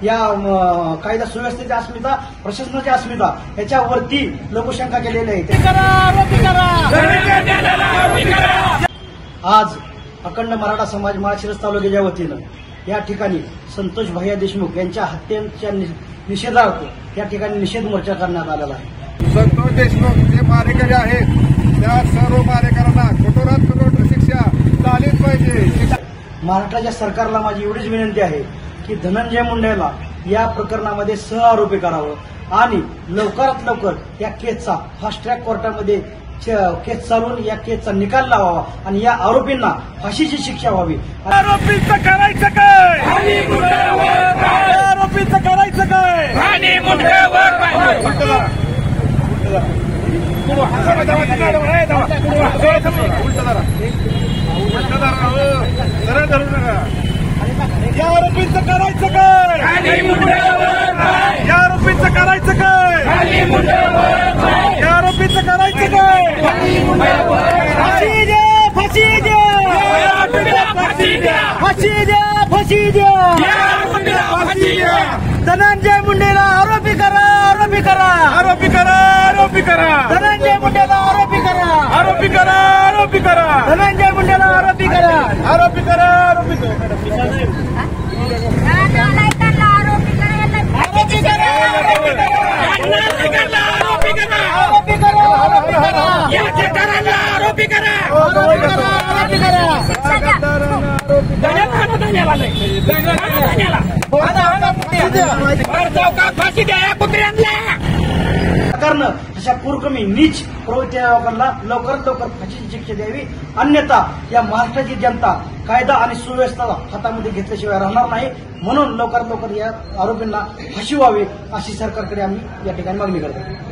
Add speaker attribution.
Speaker 1: या कायदा सुव्यवस्थेची अस्मिता, प्रशासनाची अस्मिता याच्यावरती लोकशंका केलेली आहे। आज अखंड मराठा समाज माळशिरस तालुक्याच्या वतीनं या ठिकाणी संतोष भैया देशमुख यांच्या हत्येच्या निषेधार्थ या ठिकाणी निषेध मोर्चा करण्यात आलेला आहे।
Speaker 2: संतोष देशमुख जे मारेकरी आहेत त्या सर्व मारेकरांना कठोरात कठोर शिक्षा झालीच पाहिजे।
Speaker 1: महाराष्ट्राच्या सरकारला माझी एवढीच विनंती आहे की धनंजय मुंडेला या प्रकरणामध्ये सहआरोपी करावं आणि लवकरात लवकर या केसचा फास्ट ट्रॅक कोर्टामध्ये केस चालवून या केसचा निकाल लावावा आणि या आरोपींना फाशीची शिक्षा व्हावी।
Speaker 3: आरोपींचं करायचं काय? आरोपींचं करायचं काय? या आरोपींचं करायचं काय? या आरोपींचं करायचं काय? या आरोपींचं करायचं काय? फाशी द्या, फाशी द्या, फाशी द्या, फाशी द्या, फाशी द्या। धनंजय मुंडेला आरोपी करा, आरोपी करा, आरोपी करा, आरोपी करा। धनंजय मुंडेला आरोपी करा, आरोपी करा, आरोपी करा। धनंजय मुंडेला आरोपी करा, आरोपी करा, आरोपी करा। आरोपी करा, आरोपी करा, आरोपी करा, या ठिकाणाला आरोपी करा, आरोपी करा। फाशी द्या कुत्र्यांना। सरकारनं अशा पूरकमी नीच प्रवृत्तीच्या लोकांना लवकरात लवकर फाशीची शिक्षा द्यावी, अन्यथा या महाराष्ट्राची जनता कायदा आणि सुव्यवस्था हातामध्ये घेतल्याशिवाय राहणार नाही। म्हणून लवकरात लवकर या आरोपींना फाशी व्हावी अशी सरकारकडे आम्ही या ठिकाणी मागणी करतो।